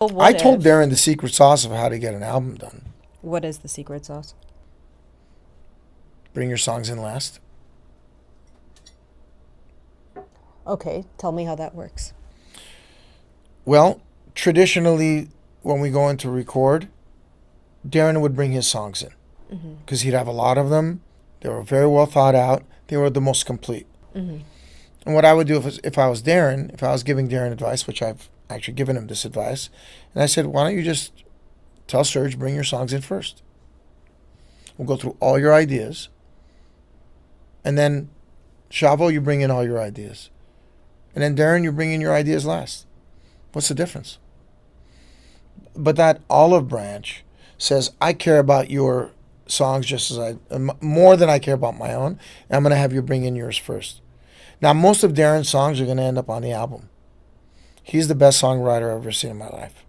But I what told if? Darren the secret sauce of how to get an album done. What is the secret sauce? Bring your songs in last. Okay, tell me how that works. Well, traditionally, when we go in to record, Darren would bring his songs in because he'd have a lot of them. They were very well thought out. They were the most complete. And what I would do if I was Darren, if I was giving Darren advice, which I've actually given him this advice, and I said, why don't you just tell Serge, bring your songs in first. We'll go through all your ideas. And then, Chavo, you bring in all your ideas. And then, Darren, you bring in your ideas last. What's the difference? But that olive branch says, I care about your songs just as more than I care about my own. And I'm going to have you bring in yours first. Now, most of Darren's songs are going to end up on the album. He's the best songwriter I've ever seen in my life.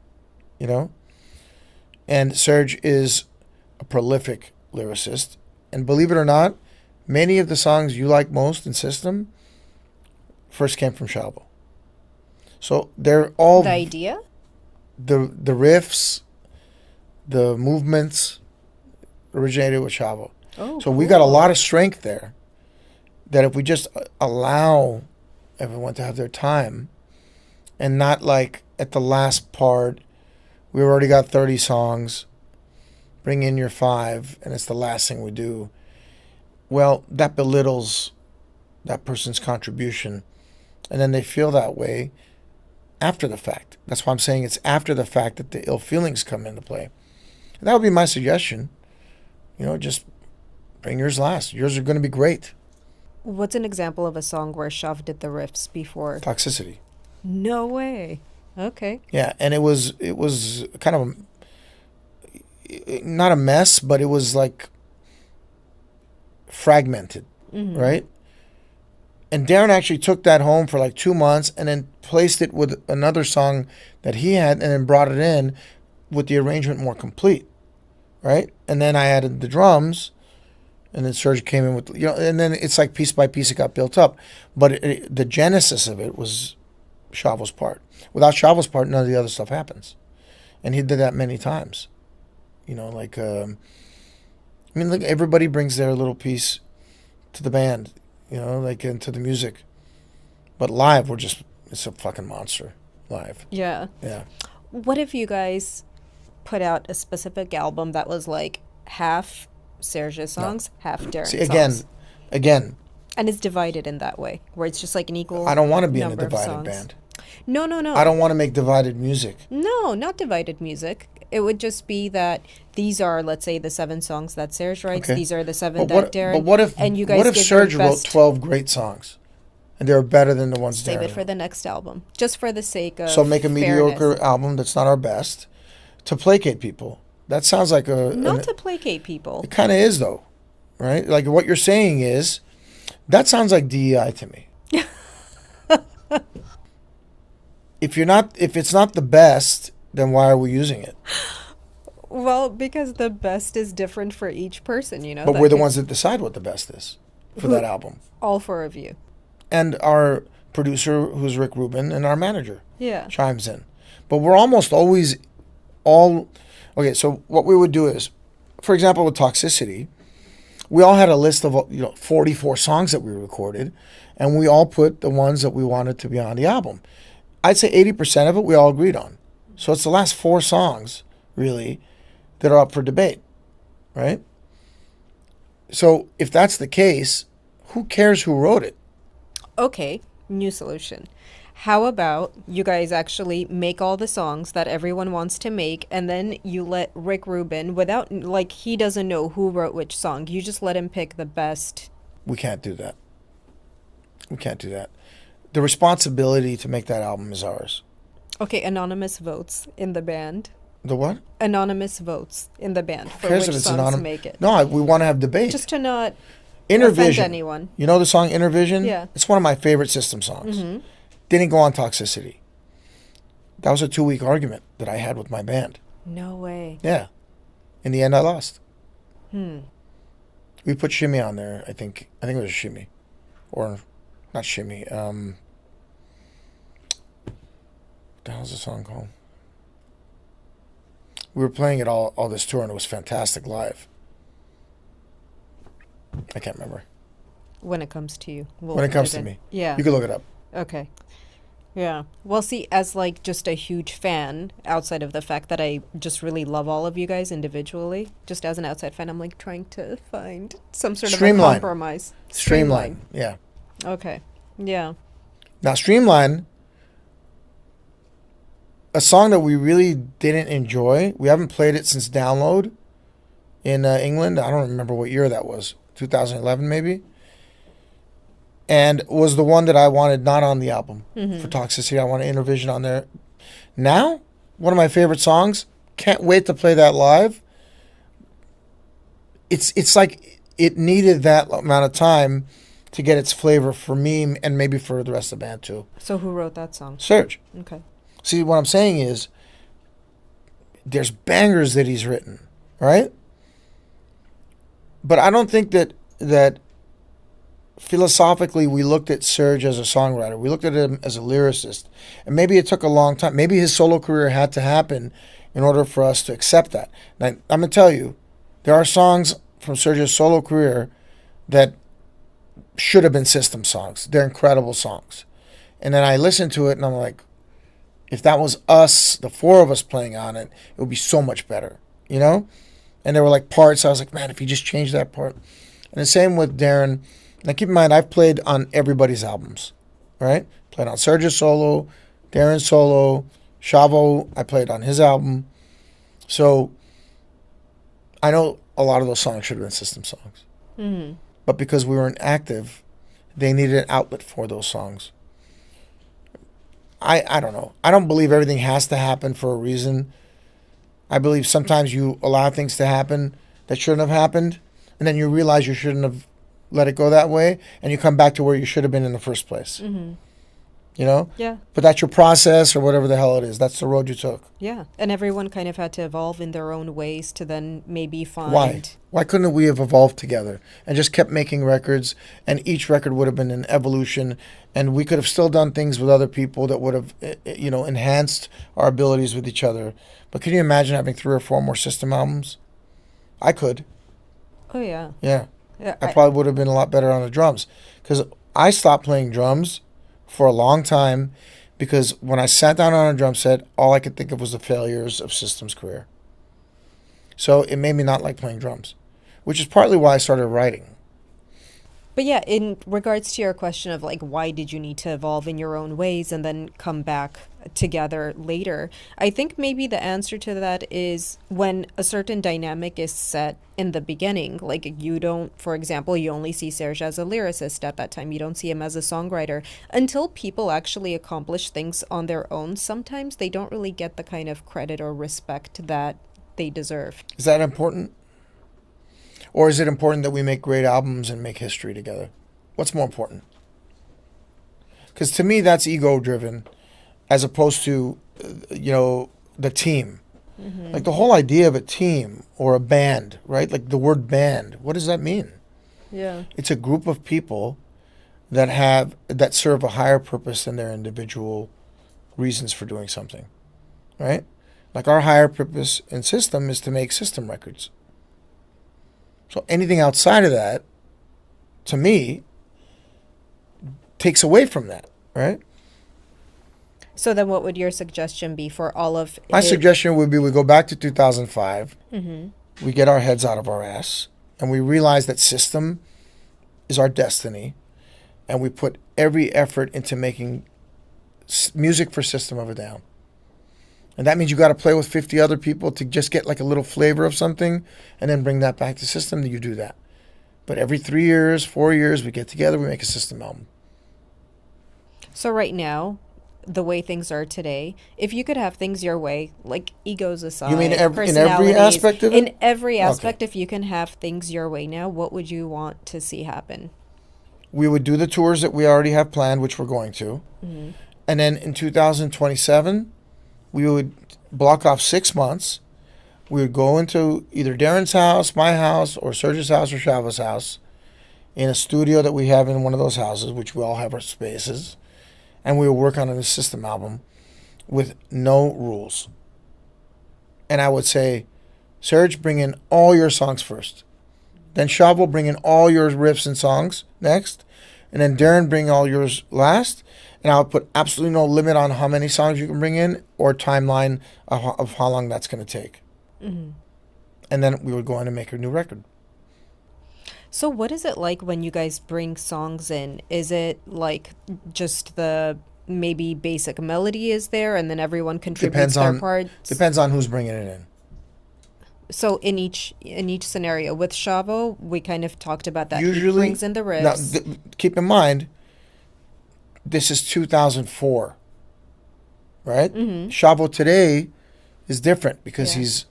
You know? And Serge is a prolific lyricist. And believe it or not, many of the songs you like most in System first came from Chavo. So they're all The idea? the riffs, the movements originated with Chavo. Oh, So we got a cool. lot of strength there that if we just allow everyone to have their time and not like at the last part, we've already got 30 songs, bring in your 5, and it's the last thing we do. Well, that belittles that person's contribution. And then they feel that way after the fact. That's why I'm saying it's after the fact that the ill feelings come into play. And that would be my suggestion. You know, just bring yours last. Yours are going to be great. What's an example of a song where Shav did the riffs before? Toxicity. No way. Okay. Yeah, and it was kind of not a mess, but it was like fragmented, right? And Darren actually took that home for like 2 months and then placed it with another song that he had and then brought it in with the arrangement more complete, right? And then I added the drums and then Serge came in with, and then it's like piece by piece it got built up. But the genesis of it was Chavo's part. Without Chavo's part, none of the other stuff happens. And he did that many times. Like, look, everybody brings their little piece to the band, like into the music. But live, it's a fucking monster live. Yeah. Yeah. What if you guys put out a specific album that was like half Serge's songs, half Darren's See, songs? again, And it's divided in that way, where it's just like an equal I don't want to be in a number of divided songs. band. No, no, no. I don't want to make divided music. No, not divided music. It would just be that these are, let's say, the 7 songs that Serge writes. Okay. These are the 7 that Darren. But what if and you guys what if give Serge your wrote best, 12 great songs and they were better than the ones save Darren it for wrote? the next album, just for the sake of So make a mediocre fairness. album that's not our best to placate people. That sounds like Not to placate people. it kind of is though, right? Like what you're saying is that sounds like DEI to me. If it's not the best, then why are we using it? Well, because the best is different for each person, But we're the ones that decide what the best is for that album. All 4 of you. And our producer, who's Rick Rubin, and our manager Yeah. chimes in. But we're almost always okay, so what we would do is, for example, with Toxicity, we all had a list of 44 songs that we recorded, and we all put the ones that we wanted to be on the album. I'd say 80% of it we all agreed on. So it's the last 4 songs, really, that are up for debate, right? So if that's the case, who cares who wrote it? Okay, new solution. How about you guys actually make all the songs that everyone wants to make, and then you let Rick Rubin, without, like, he doesn't know who wrote which song. You just let him pick the best. We can't do that. We can't do that. The responsibility to make that album is ours. Okay, anonymous votes in the band. The what? Anonymous votes in the band for Cares which if it's songs anonymous? make it. No, we want to have debate. Just to not Inner offend Vision. anyone. You know the song Inner Vision? Yeah. It's one of my favorite System songs. Didn't go on Toxicity. That was a 2-week argument that I had with my band. No way. Yeah. In the end, I lost. We put Shimmy on there, I think. I think it was Shimmy. Or, not Shimmy. What the hell's the song called? We were playing it all this tour, and it was fantastic live. I can't remember. When it comes to you. We'll When it put comes to in. me. Yeah. You can look it up. Okay. Yeah. Well, see, as like just a huge fan, outside of the fact that I just really love all of you guys individually, just as an outside fan, I'm like trying to find some sort of a Streamline. compromise. Streamline. Yeah. Okay. Yeah. Now, Streamline, a song that we really didn't enjoy. We haven't played it since Download in England. I don't remember what year that was. 2011 maybe. And was the one that I wanted not on the album for Toxicity. I wanted Intervision on there. Now, one of my favorite songs. Can't wait to play that live. It's like it needed that amount of time to get its flavor for me and maybe for the rest of the band too. So who wrote that song? Serge. Okay. See, what I'm saying is there's bangers that he's written, right? But I don't think that philosophically we looked at Serge as a songwriter. We looked at him as a lyricist. And maybe it took a long time. Maybe his solo career had to happen in order for us to accept that. Now, I'm going to tell you, there are songs from Serge's solo career that should have been system songs. They're incredible songs. And then I listened to it and I'm like, if that was us, the four of us playing on it, it would be so much better, you know? And there were like parts, I was like, man, if you just change that part. And the same with Darren. Now keep in mind, I've played on everybody's albums, right? Played on Serge's solo, Darren's solo, Chavo, I played on his album. So I know a lot of those songs should have been system songs. Mm-hmm. But because we weren't active, they needed an outlet for those songs. I don't know. I don't believe everything has to happen for a reason. I believe sometimes you allow things to happen that shouldn't have happened, and then you realize you shouldn't have let it go that way, and you come back to where you should have been in the first place. Mm-hmm. You know? Yeah. But that's your process or whatever the hell it is. That's the road you took. Yeah. And everyone kind of had to evolve in their own ways to then maybe find... Why? Why couldn't we have evolved together and just kept making records, and each record would have been an evolution, and we could have still done things with other people that would have, you know, enhanced our abilities with each other. But can you imagine having 3 or 4 more system albums? I could. Oh, yeah. Yeah. Yeah, I probably would have been a lot better on the drums, because I stopped playing drums for a long time because when I sat down on a drum set, all I could think of was the failures of System's career. So it made me not like playing drums, which is partly why I started writing. But yeah, in regards to your question of like, why did you need to evolve in your own ways and then come back together later? I think maybe the answer to that is when a certain dynamic is set in the beginning. Like you don't, for example, you only see Serge as a lyricist at that time. You don't see him as a songwriter. Until people actually accomplish things on their own, sometimes they don't really get the kind of credit or respect that they deserve. Is that important? Or is it important that we make great albums and make history together? What's more important? Because to me, that's ego-driven as opposed to, you know, the team. Mm-hmm. Like the whole idea of a team or a band, right? Like the word band, what does that mean? Yeah. It's a group of people that serve a higher purpose than their individual reasons for doing something, right? Like our higher purpose in System is to make system records. So anything outside of that, to me, takes away from that, right? So then what would your suggestion be for all of My suggestion would be we go back to 2005, mm-hmm. we get our heads out of our ass, and we realize that System is our destiny, and we put every effort into making music for System of a Down. And that means you got to play with 50 other people to just get like a little flavor of something and then bring that back to System. Then you do that. But every 3 years, 4 years, we get together, we make a System album. So right now, the way things are today, if you could have things your way, like egos aside, you mean in every aspect of it? In every aspect, Okay. if you can have things your way now, what would you want to see happen? We would do the tours that we already have planned, which we're going to. Mm-hmm. And then in 2027... we would block off 6 months. We would go into either Darren's house, my house, or Serge's house or Chavo's house in a studio that we have in one of those houses, which we all have our spaces. And we would work on a System album with no rules. and I would say, Serge, bring in all your songs first. Then Shavo, bring in all your riffs and songs next. And then Darren, bring all yours last. And I'll put absolutely no limit on how many songs you can bring in or timeline of how long that's going to take. Mm-hmm. And then we would go on and make a new record. So what is it like when you guys bring songs in? Is it like just the maybe basic melody is there and then everyone contributes their parts? Depends on who's bringing it in. So in each scenario with Shavo, we kind of talked about that. Usually, he brings in the riffs. Now, keep in mind, this is 2004, right? Mm-hmm. Shavo today is different because Yeah.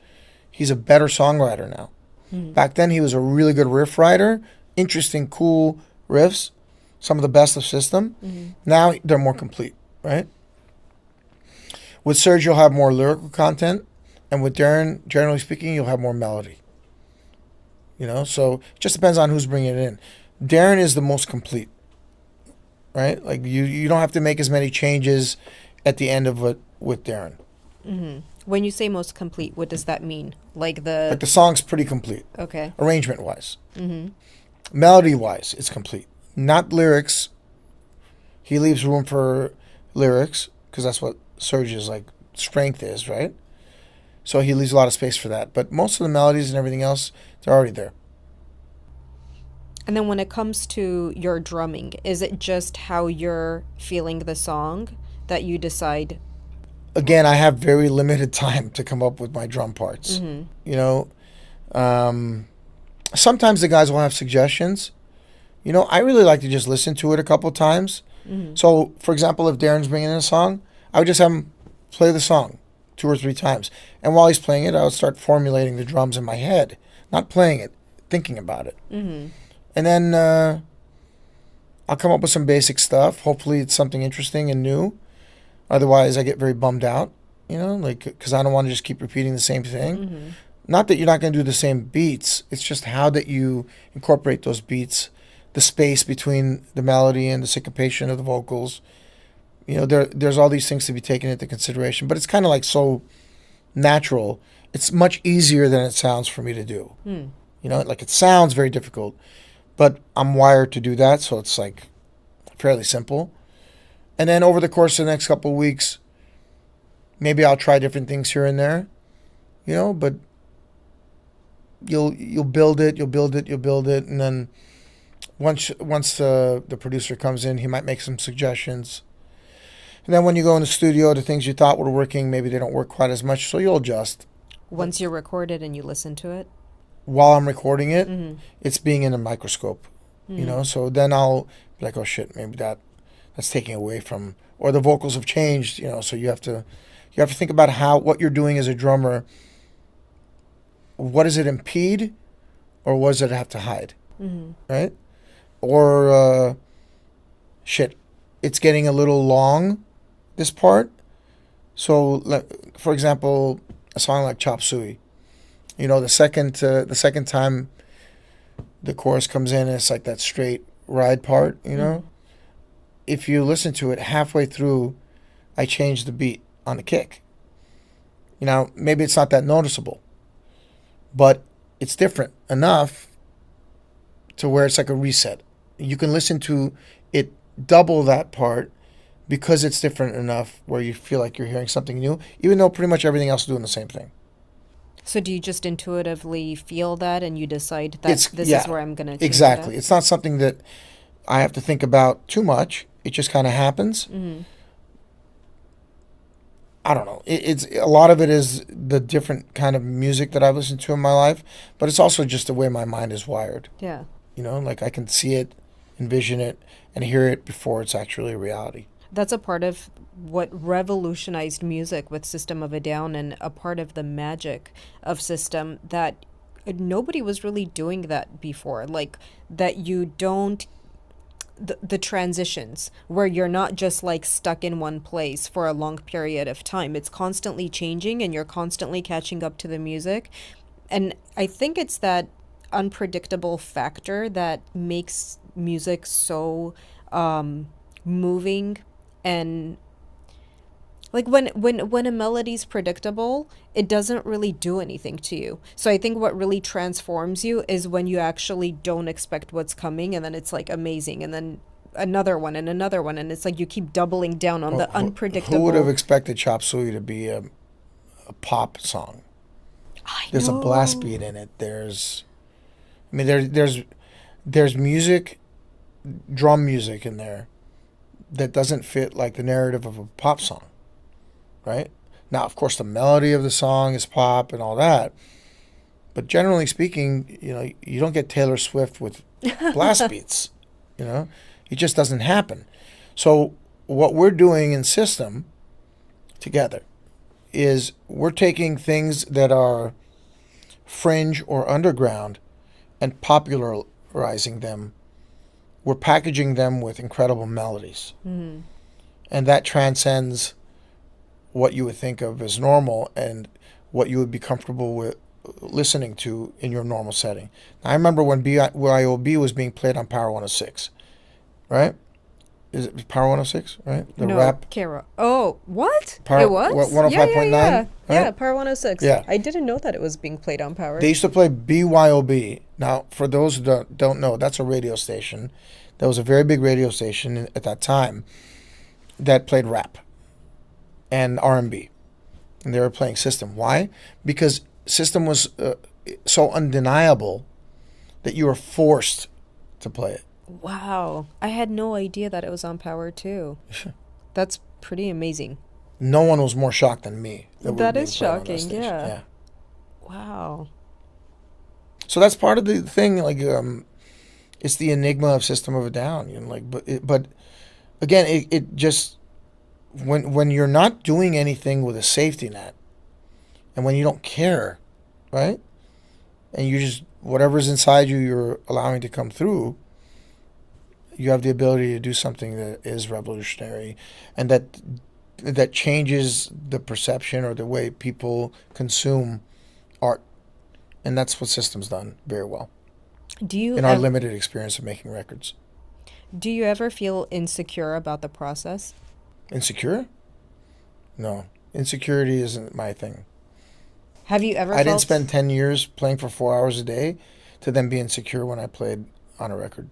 he's a better songwriter now. Mm-hmm. Back then, he was a really good riff writer, interesting, cool riffs, some of the best of system. Mm-hmm. Now they're more complete, right? With Serge, you'll have more lyrical content, and with Darren, generally speaking, you'll have more melody. You know, so it just depends on who's bringing it in. Darren is the most complete, right? Like you don't have to make as many changes at the end of it with Darren. Mm-hmm. When you say most complete, what does that mean? Like the song's pretty complete, okay. arrangement wise. Mm-hmm. Melody wise, it's complete. Not lyrics. He leaves room for lyrics because that's what Serge's like strength is, right? So he leaves a lot of space for that. But most of the melodies and everything else, they're already there. And then when it comes to your drumming, is it just how you're feeling the song that you decide? Again, I have very limited time to come up with my drum parts. Mm-hmm. You know, sometimes the guys will have suggestions. You know, I really like to just listen to it a couple times. Mm-hmm. So, for example, if Darren's bringing in a song, I would just have him play the song 2 or 3 times. And while he's playing it, I would start formulating the drums in my head. Not playing it, thinking about it. Mm-hmm. And then I'll come up with some basic stuff. Hopefully it's something interesting and new. Otherwise, I get very bummed out, you know, like because I don't want to just keep repeating the same thing. Mm-hmm. Not that you're not going to do the same beats. It's just how that you incorporate those beats, the space between the melody and the syncopation of the vocals. You know, there's all these things to be taken into consideration. But it's kind of like so natural. It's much easier than it sounds for me to do. Mm. You know, like it sounds very difficult, but I'm wired to do that, so it's like fairly simple. And then over the course of the next couple of weeks, maybe I'll try different things here and there, you know, but you'll build it, and then once the producer comes in, he might make some suggestions. And then when you go in the studio, the things you thought were working, maybe they don't work quite as much, so you'll adjust. Once you're recorded and you listen to it? While I'm recording it, Mm-hmm. it's being in a microscope, Mm-hmm. you know, so then I'll be like, oh shit, maybe that's taking away from, or the vocals have changed, you know, so you have to think about what you're doing as a drummer. What does it impede, or what does it have to hide, Mm-hmm. right? Or shit, it's getting a little long, this part. So, for example, a song like Chop Suey, you know, the second time the chorus comes in, it's like that straight ride part, you know. Mm-hmm. If you listen to it halfway through, I change the beat on the kick. You know, maybe it's not that noticeable, but it's different enough to where it's like a reset. You can listen to it double that part because it's different enough where you feel like you're hearing something new, even though pretty much everything else is doing the same thing. So do you just intuitively feel that and you decide that this yeah, is where I'm going to change exactly. that? It's not something that I have to think about too much. It just kind of happens. Mm-hmm. I don't know. It's a lot of it is the different kind of music that I've listened to in my life, but it's also just the way my mind is wired. Yeah. You know, like I can see it, envision it, and hear it before it's actually a reality. That's a part of what revolutionized music with System of a Down and a part of the magic of System that nobody was really doing that before. Like that you don't the transitions where you're not just like stuck in one place for a long period of time. It's constantly changing and you're constantly catching up to the music. And I think it's that unpredictable factor that makes music so moving and Like when a melody's predictable, it doesn't really do anything to you. So I think what really transforms you is when you actually don't expect what's coming, and then it's like amazing, and then another one, and it's like you keep doubling down on Well, the who would have unpredictable. expected Chop Suey to be a pop song? I There's a blast know. beat in it. I mean, there's music, drum music in there that doesn't fit like the narrative of a pop song, right? Now, of course, the melody of the song is pop and all that, but generally speaking, you don't get Taylor Swift with blast beats. You know, it just doesn't happen. So what we're doing in System together is we're taking things that are fringe or underground and popularizing them. We're packaging them with incredible melodies. Mm-hmm. And that transcends what you would think of as normal and what you would be comfortable with listening to in your normal setting. Now, I remember when BYOB was being played on Power 106, right? Is it Power 106, right? The No, rap Kara. Oh, what? Power It was? Yeah, yeah, 105.9, yeah. Yeah, right? Power 106. Yeah. I didn't know that it was being played on Power. They used to play BYOB. Now, for those who don't know, that's a radio station. That was a very big radio station at that time that played rap and R&B. And they were playing System. Why? Because System was so undeniable that you were forced to play it. Wow. I had no idea that it was on Power too. That's pretty amazing. No one was more shocked than me that we were That being is played on that shocking, station. yeah. Yeah. Wow. So that's part of the thing. Like, it's the enigma of System of a Down. But again, it just when you're not doing anything with a safety net, and when you don't care, right? And you just whatever's inside you, you're allowing to come through. You have the ability to do something that is revolutionary, and that changes the perception or the way people consume art, and that's what System's done very well Do you in our ever limited experience of making records. do you ever feel insecure about the process? Insecure? No, insecurity isn't my thing. Have you ever I didn't felt spend 10 years playing for 4 hours a day to then be insecure when I played on a record.